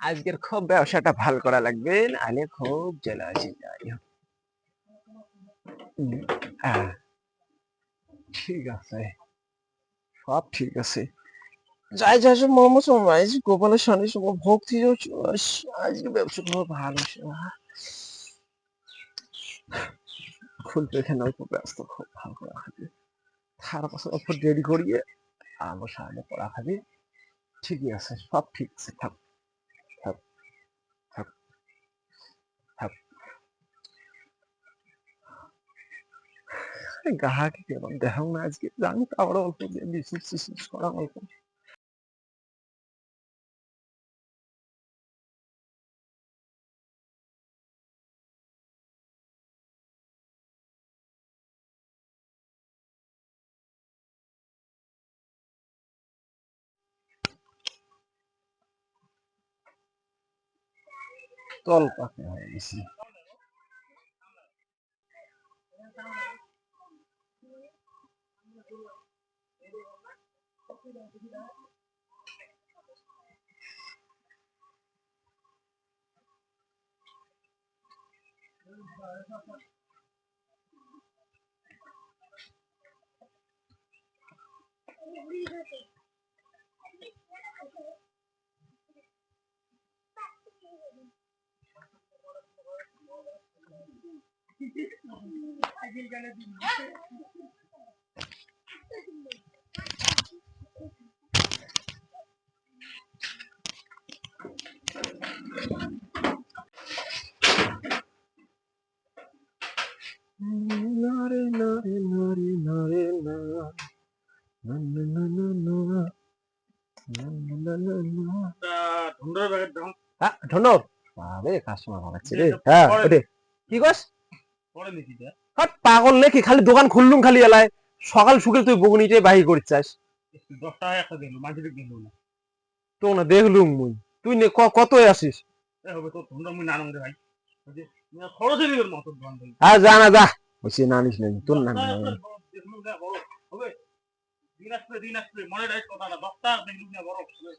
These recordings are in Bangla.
আজকের খুব ব্যবসাটা ভাল করা লাগবে, নাহলে খুব জ্বালা আছে। ঠিক আছে, সব ঠিক আছে। যাই যাই সব মোমো সময় গোপালের শনি সব ভক্তি আজকে ব্যবসা খুব ভালো। খুলতে এখানে অল্প ব্যস্ত, খুব ভালো করে খাবে। সারা বছর অল্প দেরি করিয়ে আলো সামনে পড়া খাবে। ঠিকই আছে, সব ঠিক আছে। থাক থাক থাক থাক। গাহাকে কেমন দেখাও না আজকে, জানি তো আবার অল্প বিশেষ করা অল্প। তল পাকে হয়ে গেছি। নারে নারে নারে নারে না না না না না ধন্যবাদ। কাস্টমার বানাচ্ছে রে। হ্যাঁ কি কস? পাগল নাকি, খালি দোকান খুললুম খালি এলায়। সকাল সুকেল তুই বগুনিতে বাহি করছিস। 10 টাকা একটা দিলু, মাঝে দিলু না তো না, দেখলুম মুই। তুই নে কত আসিস? হবে তো তোমরা মুই নানং রে ভাই। খরচ দিবের মত দোকান ভাই। হ্যাঁ যা না যা, বসে না নিস না তোর নাম দেখলুম না বড় হবে। দিন আসবে মনে রাখ কথাটা, 10 টাকা দেখলুম না বড় হবে।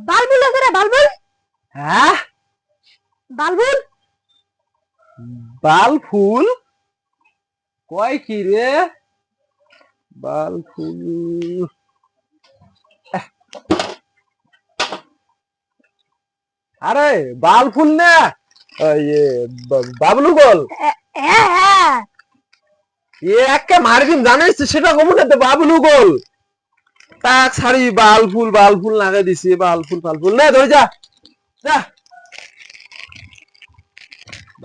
বালবুল আছে রে, বালবুল। হ্যাঁ বালবুল বাল ফুল কয় কি রে? বাল ফুল আরে বাল ফুল না, বাবলু গোল। হ্যাঁ হ্যাঁ একে মারবিন জানিস সেটা কমু না, বাবলু গোল। তাক ছাড়ি বাল ফুল লাগাই দিছি, বাল ফুল না ধরে যা যা।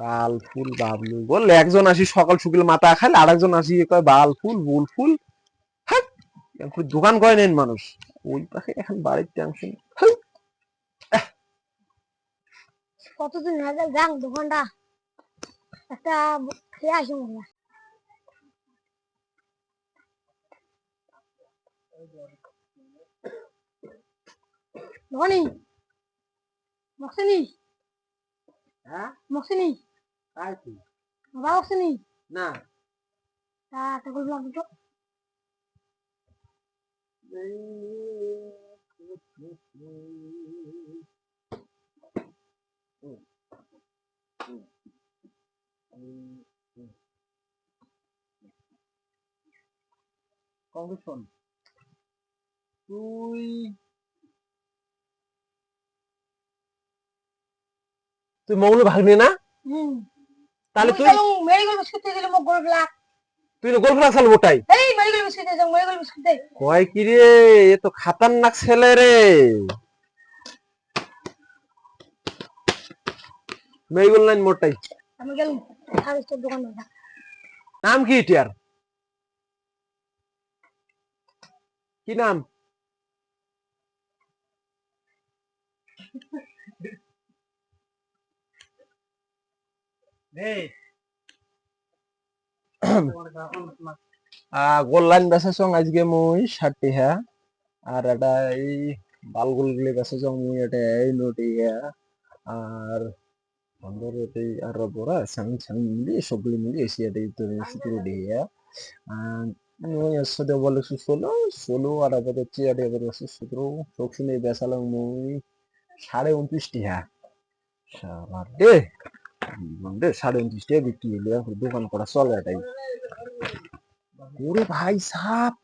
বাল ফুল বাবলু গোল, একজন আসি সকাল সকাল মাথা খাইলে, আর একজন আসি কয় বাল ফুল বুল ফুল। হ্যাঁ দোকান করে নেন মানুষ ওই পাশে, এখন বাড়ির টেনশন। কতদিন আগে যান দোকানটা একটা খেয়ে আসি মনে হয়। ধনী মক্সিনি হ্যাঁ মক্সিনি আর কি বাবা মক্সিনি না তা তখন ব্লগ তো কংগ্রেসন তুই তুই মৌল ভাগনি না? তাহলে তুই মেডিকেল বিস্কুট দিয়ে দিলে মোক গোলগলা। তুই না গোল ফ্লাক্স আলবো ওটাই। এই মেডিকেল বিস্কুট দিয়ে যাও, মেডিকেল বিস্কুট দে। কয় কি রে, এ তো খাতারনাক ছেলে রে। মেডিকেল লাইন মোটাই। আমি গেলাম সার্ভিসের দোকানে। নাম কি এটার? কি নাম? গোল লাইন বেচার সঙ্গে আজকে মুই 60 টাকা আর এটা এই বালগুল গুলি বেসে যাও মুই এটা এই নোটি আর বন্ধর এটাই আর বড়া সাং সাং মিলি সবগুলি মিলি এসিয়াটাই তো শুরু দিয়ে মুই এর সাথে বলে ষোলো ষোলো আর আবার হচ্ছে আর এবার হচ্ছে 17 সব শুনে বেসালাম মুই 29.5 টাকা সাবার দে দে 29.5 টাকা বিক্রি হইলে এখন দোকান করা চলে এটাই ওরে ভাই সাপ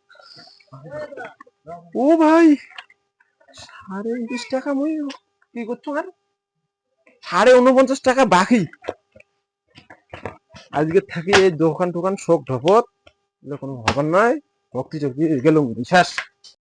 ও ভাই 29.5 টাকা মুই কি করছো আর 49.5 টাকা বাকি আজকে থাকি এই দোকান টোকান শোক ঢপত কোনো খবর নাই ভক্তি চক্তি গেল শেষ